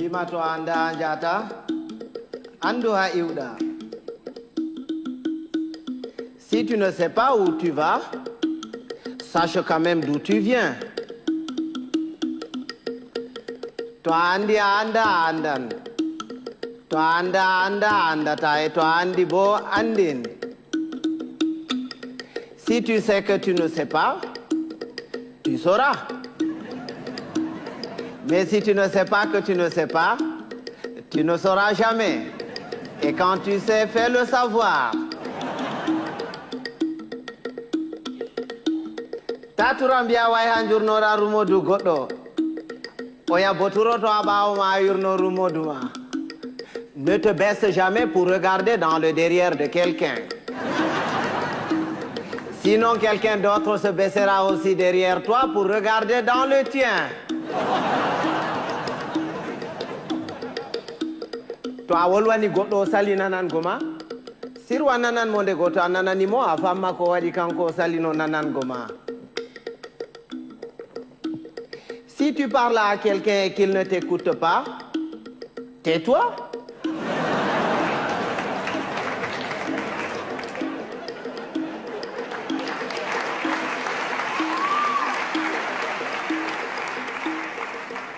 Bimato anda anjata, andoha iuda. Si tu ne sais pas où tu vas, sache quand même d'où tu viens. Toi andi anda andan. Toi anda anda andata et toi andi bo andin. Si tu sais que tu ne sais pas, tu sauras. Mais si tu ne sais pas que tu ne sais pas, tu ne sauras jamais. Et quand tu sais, fais le savoir. Taturambia way hanjurnora rumodu goddo. Oya boturo to abawo ma yurno rumodu ma. Ne te baisse jamais pour regarder dans le derrière de quelqu'un. Sinon quelqu'un d'autre se baissera aussi derrière toi pour regarder dans le tien. To a wolwani goɗɗo sali nanan goma sirwa nanan mo nde goto a nananimo a famma ko waɗi kanko salino nanan goma. Si tu parles à quelqu'un et qu'il ne t'écoute pas, tais-toi.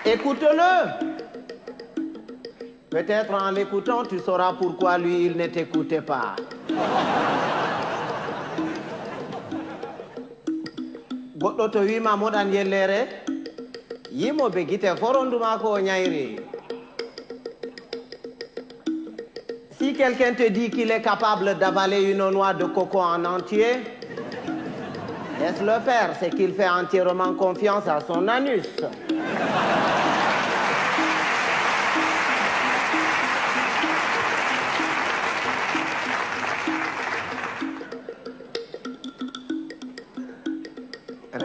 Écoute-le. Peut-être en l'écoutant, tu sauras pourquoi lui, il ne t'écoutait pas. Goɗɗo to wima moɗan yellere, yimoɓe guite foronduma ko ñayri. Si quelqu'un te dit qu'il est capable d'avaler une noix de coco en entier, laisse-le faire, c'est qu'il fait entièrement confiance à son anus.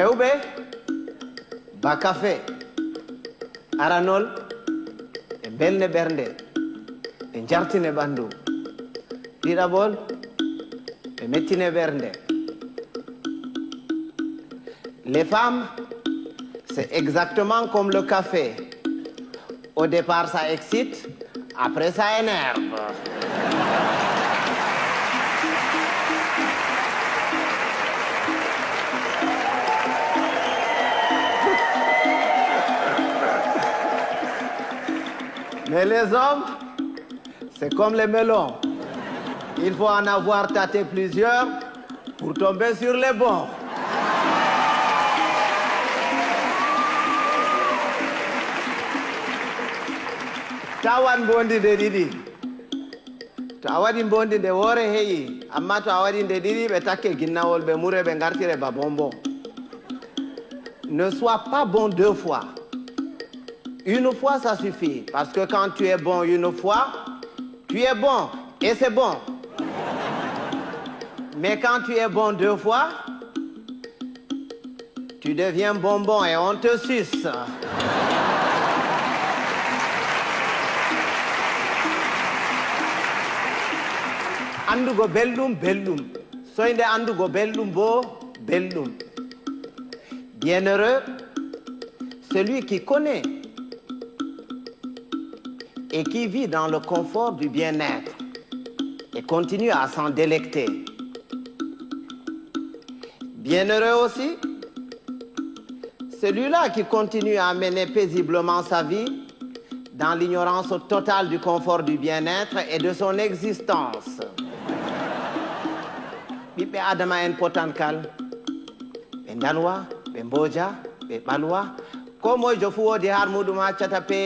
Rewɓe ba café aranol e belne ɓernde e jartine ɓandu ɗiɗaɓol e mettine ɓernde. Les femmes, c'est exactement comme le café. Au départ ça excite, après ça énerve. Mais les hommes, c'est comme les melons. Il faut en avoir tâté plusieurs pour tomber sur les bons. Tawan bondi de didi. To a waɗi bondi de woore heƴi, amma to a waɗi nde ɗiɗi ɓe takke ginnawol ɓe mure ɓe gartire ba bonbon. Ne sois pas bon deux fois. Une fois, ça suffit. Parce que quand tu es bon une fois, tu es bon. Et c'est bon. Mais quand tu es bon deux fois, tu deviens bonbon et on te suce. Andugo belɗum, belɗum. Soyde andugo belɗum bo, belɗum. Bienheureux, celui qui connaît et qui vit dans le confort du bien-être et continue à s'en délecter. Bienheureux aussi, celui-là qui continue à mener paisiblement sa vie dans l'ignorance totale du confort du bien-être et de son existence. Ɓiɓɓe adama en potankal, ɓe dalwa, ɓe mboja, ɓe ɓalwa, ko moyjo fu woodi har muɗum accata peetel.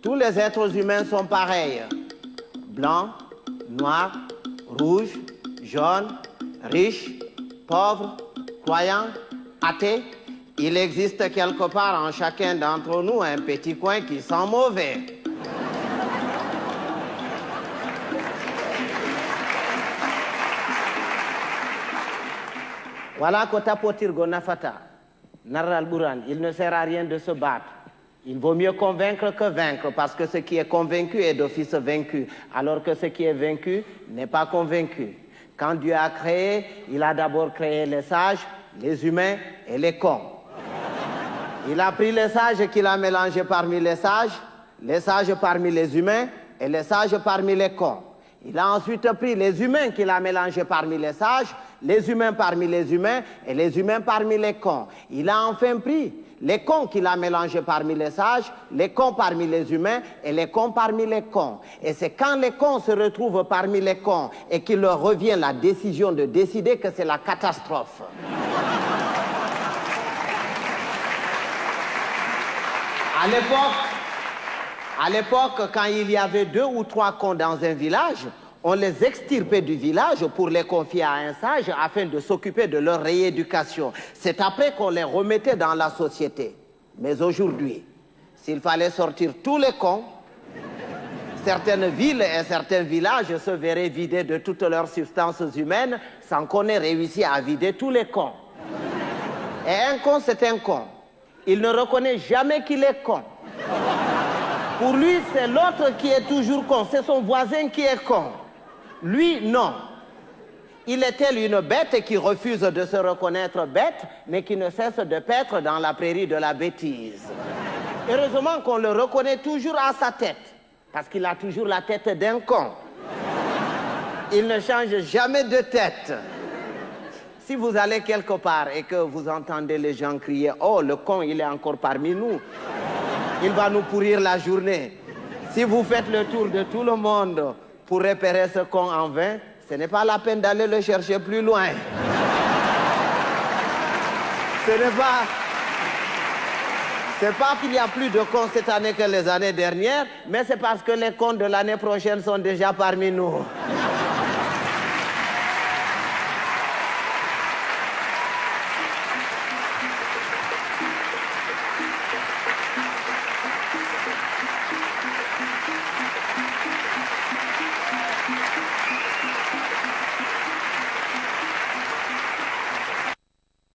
Tous les êtres humains sont pareils. Blancs, noirs, rouges, jaunes, riches, pauvres, croyants, athées. Il existe quelque part en chacun d'entre nous un petit coin qui sent mauvais. Voilà ko tapotirgo nafata. Narral Buran, il ne sert à rien de se battre. Il vaut mieux convaincre que vaincre, parce que ce qui est convaincu est d'office vaincu, alors que ce qui est vaincu n'est pas convaincu. Quand Dieu a créé, il a d'abord créé les sages, les humains et les cons. Il a pris les sages qu'il a mélangés parmi les sages parmi les humains et les sages parmi les cons. Il a ensuite pris les humains qu'il a mélangés parmi les humains parmi les humains et les humains parmi les cons. Il a enfin pris les cons qu'il a mélangés parmi les cons parmi les humains et les cons parmi les cons. Et c'est quand les cons se retrouvent parmi les cons et qu'il leur revient la décision de décider que c'est la catastrophe. À l'époque, quand il y avait 2 ou 3 cons dans un village, on les extirpait du village pour les confier à un sage afin de s'occuper de leur rééducation. C'est après qu'on les remettait dans la société. Mais aujourd'hui, s'il fallait sortir tous les cons, certaines villes et certains villages se verraient vidés de toutes leurs substances humaines sans qu'on ait réussi à vider tous les cons. Et un con, c'est un con. Il ne reconnaît jamais qu'il est con. Pour lui, c'est l'autre qui est toujours con. C'est son voisin qui est con. Lui, non. Il est tel une bête qui refuse de se reconnaître bête, mais qui ne cesse de paître dans la prairie de la bêtise. Heureusement qu'on le reconnaît toujours à sa tête, parce qu'il a toujours la tête d'un con. Il ne change jamais de tête. Si vous allez quelque part et que vous entendez les gens crier « Oh, le con, il est encore parmi nous », il va nous pourrir la journée. Si vous faites le tour de tout le monde pour repérer ce con en vain, ce n'est pas la peine d'aller le chercher plus loin. C'est pas qu'il y a plus de cons cette année que les années dernières, mais c'est parce que les cons de l'année prochaine sont déjà parmi nous.